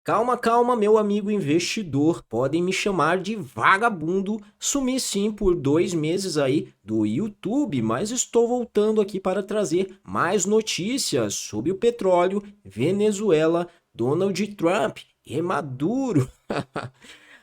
Calma, calma, meu amigo investidor. Podem me chamar de vagabundo. Sumi sim por 2 meses aí do YouTube, mas estou voltando aqui para trazer mais notícias sobre o petróleo, Venezuela, Donald Trump e Maduro.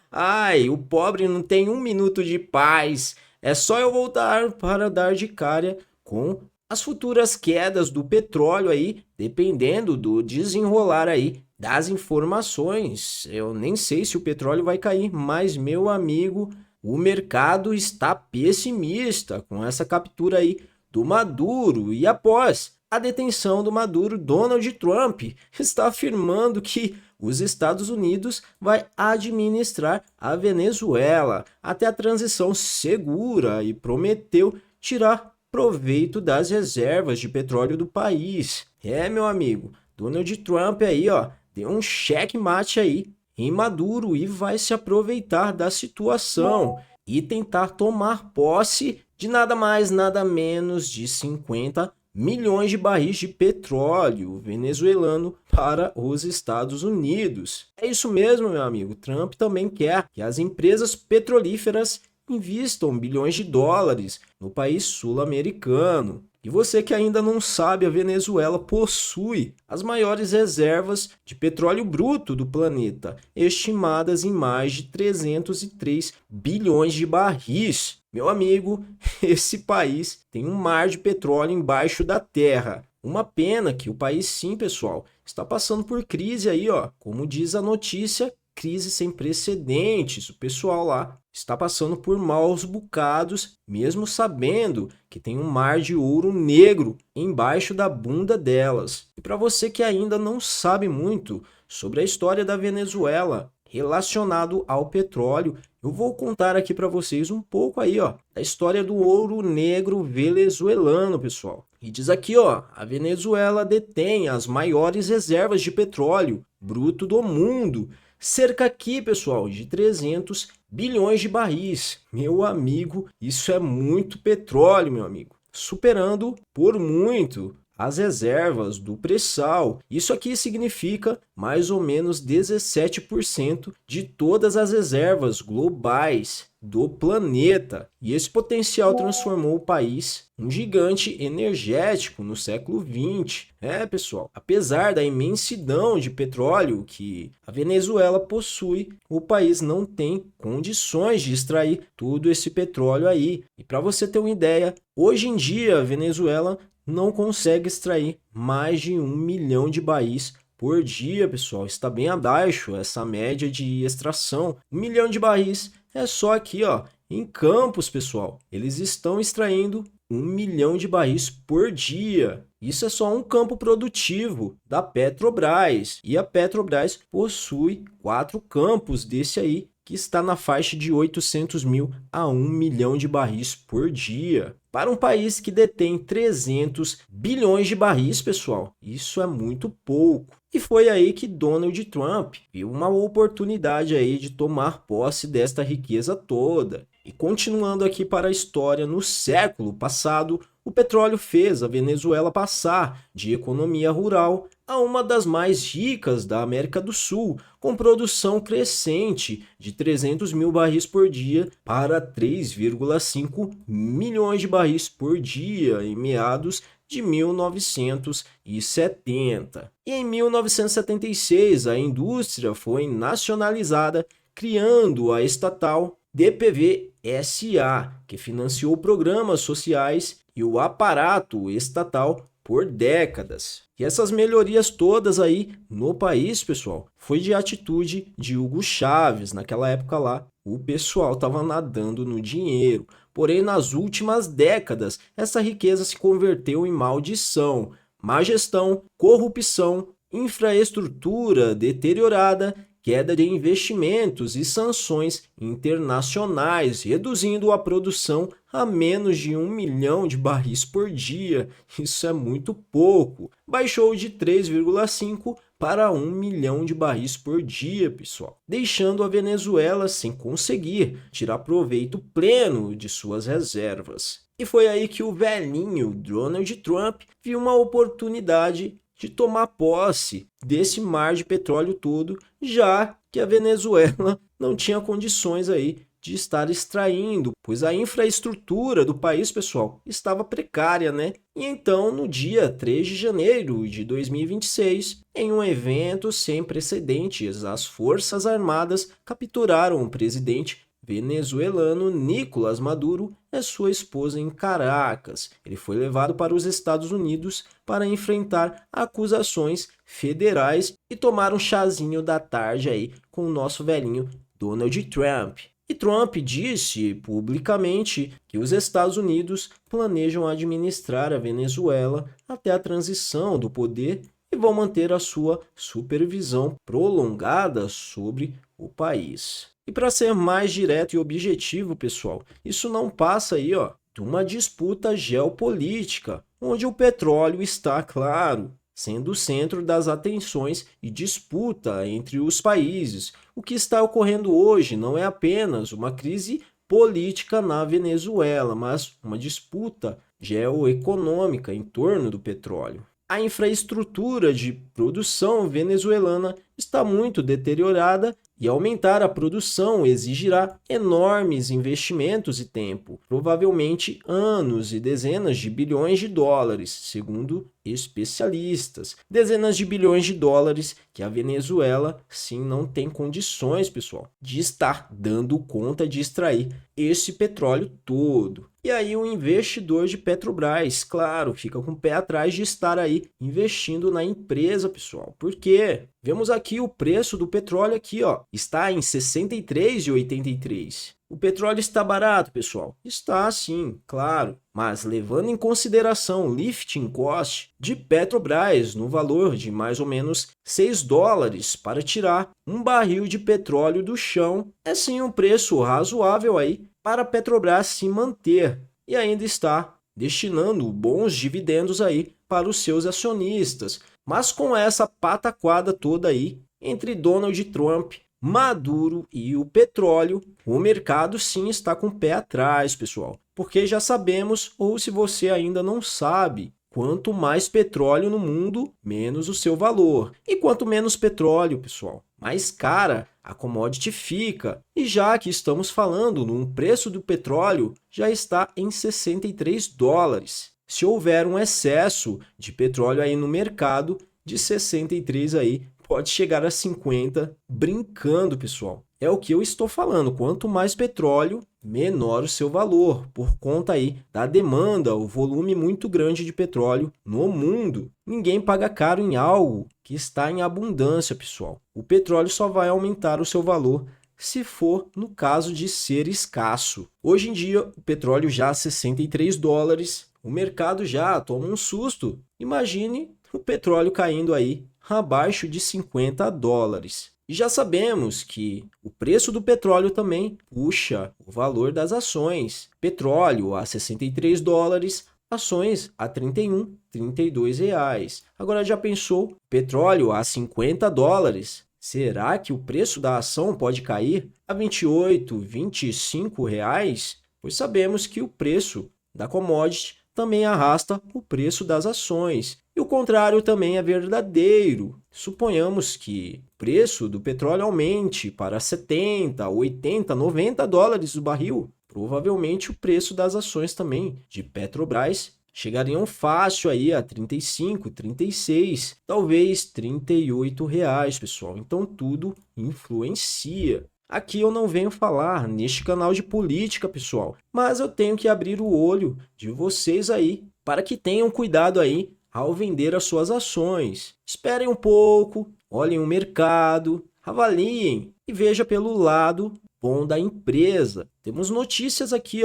Ai, o pobre não tem um minuto de paz. É só eu voltar para dar de cara com as futuras quedas do petróleo aí, dependendo do desenrolar aí das informações. Eu nem sei se o petróleo vai cair, mas meu amigo, o mercado está pessimista com essa captura aí do Maduro e após a detenção do Maduro, Donald Trump está afirmando que os Estados Unidos vai administrar a Venezuela até a transição segura e prometeu tirar proveito das reservas de petróleo do país. É, meu amigo, Donald Trump aí, ó, deu um checkmate aí em Maduro e vai se aproveitar da situação e tentar tomar posse de nada mais, nada menos de 50 milhões de barris de petróleo venezuelano para os Estados Unidos. É isso mesmo, meu amigo. Trump também quer que as empresas petrolíferas invistam bilhões de dólares no país sul-americano. E você que ainda não sabe, a Venezuela possui as maiores reservas de petróleo bruto do planeta, estimadas em mais de 303 bilhões de barris. Meu amigo, esse país tem um mar de petróleo embaixo da terra. Uma pena que o país, sim, pessoal, está passando por crise aí, ó. Como diz a notícia, crise sem precedentes. O pessoal lá está passando por maus bocados, mesmo sabendo que tem um mar de ouro negro embaixo da bunda delas. E para você que ainda não sabe muito sobre a história da Venezuela relacionado ao petróleo, eu vou contar aqui para vocês um pouco aí, ó, da história do ouro negro venezuelano, pessoal. E diz aqui, ó, a Venezuela detém as maiores reservas de petróleo bruto do mundo, cerca aqui, pessoal, de 300 bilhões de barris. Meu amigo, isso é muito petróleo, meu amigo. Superando por muito as reservas do pré-sal. Isso aqui significa mais ou menos 17% de todas as reservas globais do planeta. E esse potencial transformou o país em um gigante energético no século XX. É, pessoal, apesar da imensidão de petróleo que a Venezuela possui, o país não tem condições de extrair todo esse petróleo aí. E para você ter uma ideia, hoje em dia a Venezuela não consegue extrair mais de 1 milhão de barris por dia, pessoal. Está bem abaixo essa média de extração. 1 milhão de barris é só aqui, ó, em Campos, pessoal. Eles estão extraindo 1 milhão de barris por dia. Isso é só um campo produtivo da Petrobras. E a Petrobras possui 4 campos desse aí, que está na faixa de 800 mil a 1 milhão de barris por dia. Para um país que detém 300 bilhões de barris, pessoal, isso é muito pouco. E foi aí que Donald Trump viu uma oportunidade aí de tomar posse desta riqueza toda. E continuando aqui para a história, no século passado, o petróleo fez a Venezuela passar de economia rural a uma das mais ricas da América do Sul, com produção crescente de 300 mil barris por dia para 3,5 milhões de barris por dia em meados de 1970. E em 1976, a indústria foi nacionalizada, criando a estatal DPV-SA, que financiou programas sociais e o aparato estatal por décadas. E essas melhorias todas aí no país, pessoal, foi de atitude de Hugo Chávez. Naquela época lá, o pessoal estava nadando no dinheiro. Porém, nas últimas décadas, essa riqueza se converteu em maldição. Má gestão, corrupção, infraestrutura deteriorada, queda de investimentos e sanções internacionais, reduzindo a produção a menos de 1 milhão de barris por dia. Isso é muito pouco. Baixou de 3,5 para 1 milhão de barris por dia, pessoal, deixando a Venezuela sem conseguir tirar proveito pleno de suas reservas. E foi aí que o velhinho Donald Trump viu uma oportunidade de tomar posse desse mar de petróleo todo, já que a Venezuela não tinha condições aí de estar extraindo, pois a infraestrutura do país, pessoal, estava precária, né? E então, no dia 3 de janeiro de 2026, em um evento sem precedentes, as Forças Armadas capturaram o presidente venezuelano Nicolás Maduro e sua esposa em Caracas. Ele foi levado para os Estados Unidos para enfrentar acusações federais e tomar um chazinho da tarde aí com o nosso velhinho Donald Trump. E Trump disse publicamente que os Estados Unidos planejam administrar a Venezuela até a transição do poder e vão manter a sua supervisão prolongada sobre o país. E para ser mais direto e objetivo, pessoal, isso não passa aí, de uma disputa geopolítica, onde o petróleo está, claro, sendo o centro das atenções e disputa entre os países. O que está ocorrendo hoje não é apenas uma crise política na Venezuela, mas uma disputa geoeconômica em torno do petróleo. A infraestrutura de produção venezuelana está muito deteriorada e aumentar a produção exigirá enormes investimentos e tempo, provavelmente anos e dezenas de bilhões de dólares, segundo especialistas. Dezenas de bilhões de dólares que a Venezuela, sim, não tem condições, pessoal, de estar dando conta de extrair esse petróleo todo. E aí o investidor de Petrobras, claro, fica com o pé atrás de estar aí investindo na empresa, pessoal. Por quê? Vemos aqui o preço do petróleo aqui, está em R$ 63,83. O petróleo está barato, pessoal? Está sim, claro, mas levando em consideração o lifting cost de Petrobras no valor de mais ou menos $6 para tirar um barril de petróleo do chão, é sim um preço razoável aí para a Petrobras se manter e ainda está destinando bons dividendos aí para os seus acionistas. Mas com essa pataquada toda aí entre Donald Trump, Maduro e o petróleo, o mercado sim está com o pé atrás, pessoal. Porque já sabemos, ou se você ainda não sabe, quanto mais petróleo no mundo, menos o seu valor. E quanto menos petróleo, pessoal, mais cara a commodity fica. E já que estamos falando num preço do petróleo, já está em $63. Se houver um excesso de petróleo aí no mercado, de 63 aí, pode chegar a 50, brincando, pessoal. É o que eu estou falando, quanto mais petróleo, menor o seu valor, por conta aí da demanda, o volume muito grande de petróleo no mundo. Ninguém paga caro em algo que está em abundância, pessoal. O petróleo só vai aumentar o seu valor se for no caso de ser escasso. Hoje em dia, o petróleo já a $63, o mercado já toma um susto. Imagine o petróleo caindo aí abaixo de $50. E já sabemos que o preço do petróleo também puxa o valor das ações. Petróleo a $63, ações a 31, 32 reais. Agora já pensou? Petróleo a $50? Será que o preço da ação pode cair a 28, 25 reais? Pois sabemos que o preço da commodity também arrasta o preço das ações. E o contrário também é verdadeiro. Suponhamos que o preço do petróleo aumente para 70, 80, $90 o barril. Provavelmente o preço das ações também de Petrobras chegariam fácil aí a 35, 36, talvez 38 reais, pessoal. Então tudo influencia. Aqui eu não venho falar neste canal de política, pessoal, mas eu tenho que abrir o olho de vocês aí para que tenham cuidado aí ao vender as suas ações. Esperem um pouco, olhem o mercado, avaliem e veja pelo lado bom da empresa. Temos notícias aqui,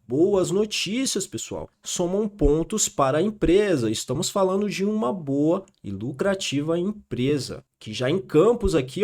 boas notícias, pessoal. Somam pontos para a empresa. Estamos falando de uma boa e lucrativa empresa, que já em Campos aqui,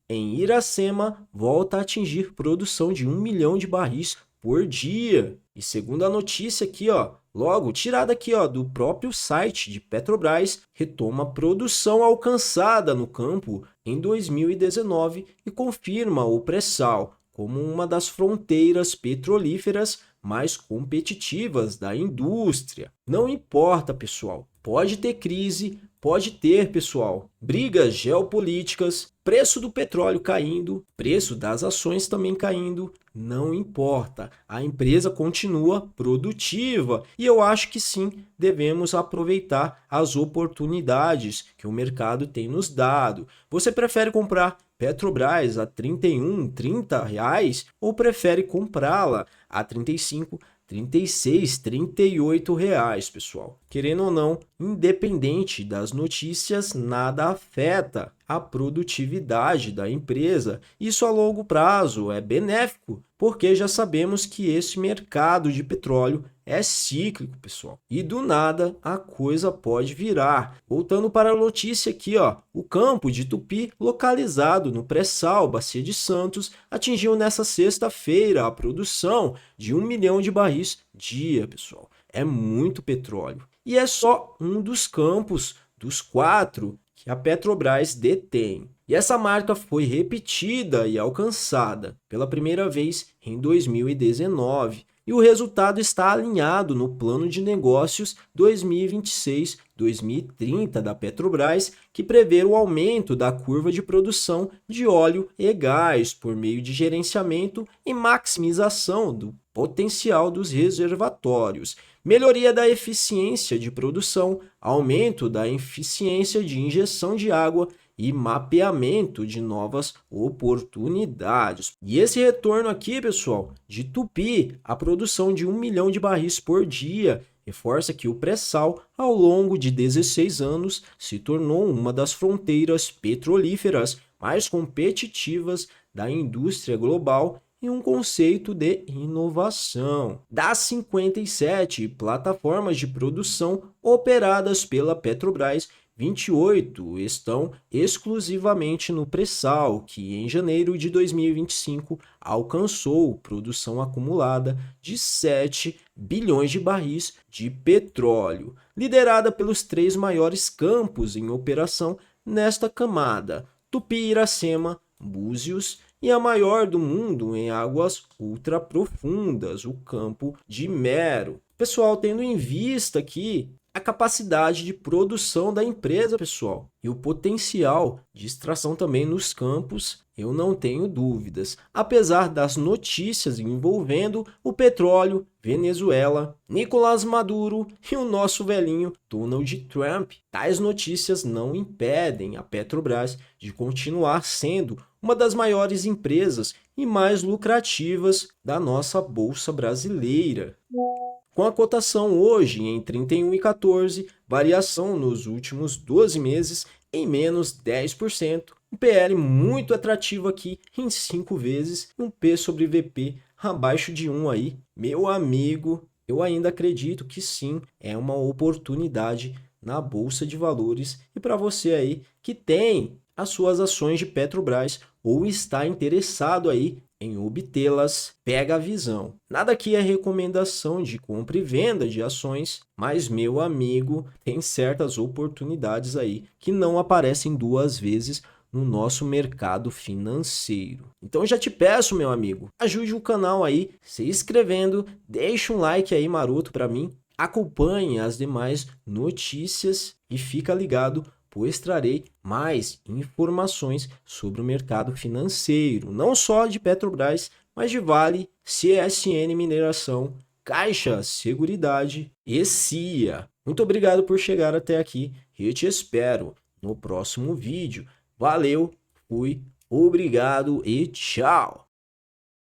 em Iracema, volta a atingir produção de 1 milhão de barris por dia. E segundo a notícia aqui, logo tirada aqui, do próprio site de Petrobras, retoma a produção alcançada no campo em 2019 e confirma o pré-sal como uma das fronteiras petrolíferas mais competitivas da indústria. Não importa, pessoal, pode ter crise, pode ter, pessoal, brigas geopolíticas, preço do petróleo caindo, preço das ações também caindo, não importa, a empresa continua produtiva e eu acho que sim, devemos aproveitar as oportunidades que o mercado tem nos dado. Você prefere comprar Petrobras a 31, 30 reais ou prefere comprá-la a 35, 36, 38 reais, pessoal? Querendo ou não, independente das notícias, nada afeta a produtividade da empresa. Isso a longo prazo é benéfico, porque já sabemos que esse mercado de petróleo é cíclico, pessoal. E do nada a coisa pode virar. Voltando para a notícia aqui, ó, o campo de Tupi, localizado no pré-sal Bacia de Santos, atingiu nessa sexta-feira a produção de 1 milhão de barris dia, pessoal. É muito petróleo. E é só um dos campos dos 4 que a Petrobras detém. E essa marca foi repetida e alcançada pela primeira vez em 2019. E o resultado está alinhado no plano de negócios 2026-2030 da Petrobras, que prevê o aumento da curva de produção de óleo e gás por meio de gerenciamento e maximização do potencial dos reservatórios, melhoria da eficiência de produção, aumento da eficiência de injeção de água e mapeamento de novas oportunidades. E esse retorno aqui, pessoal, de Tupi, a produção de 1 milhão de barris por dia, reforça que o pré-sal, ao longo de 16 anos, se tornou uma das fronteiras petrolíferas mais competitivas da indústria global e um conceito de inovação. Das 57 plataformas de produção operadas pela Petrobras, 28 estão exclusivamente no pré-sal, que em janeiro de 2025 alcançou produção acumulada de 7 bilhões de barris de petróleo, liderada pelos 3 maiores campos em operação nesta camada: Tupi, Iracema, Búzios e a maior do mundo em águas ultraprofundas, o Campo de Mero. Pessoal, tendo em vista aqui a capacidade de produção da empresa, pessoal, e o potencial de extração também nos campos, eu não tenho dúvidas. Apesar das notícias envolvendo o petróleo, Venezuela, Nicolás Maduro e o nosso velhinho Donald Trump, tais notícias não impedem a Petrobras de continuar sendo uma das maiores empresas e mais lucrativas da nossa bolsa brasileira. Com a cotação hoje em 31,14, variação nos últimos 12 meses em menos 10%, um PL muito atrativo aqui em 5 vezes, um P sobre VP abaixo de 1 aí. Meu amigo, eu ainda acredito que sim, é uma oportunidade na Bolsa de Valores e para você aí que tem as suas ações de Petrobras ou está interessado aí em obtê-las, pega a visão. Nada aqui é recomendação de compra e venda de ações, mas meu amigo, tem certas oportunidades aí que não aparecem 2 vezes no nosso mercado financeiro. Então já te peço, meu amigo, ajude o canal aí se inscrevendo, deixa um like aí maroto para mim, acompanhe as demais notícias e fica ligado, pois trarei mais informações sobre o mercado financeiro, não só de Petrobras, mas de Vale, CSN Mineração, Caixa Seguridade e CIA. Muito obrigado por chegar até aqui e eu te espero no próximo vídeo. Valeu, fui, obrigado e tchau!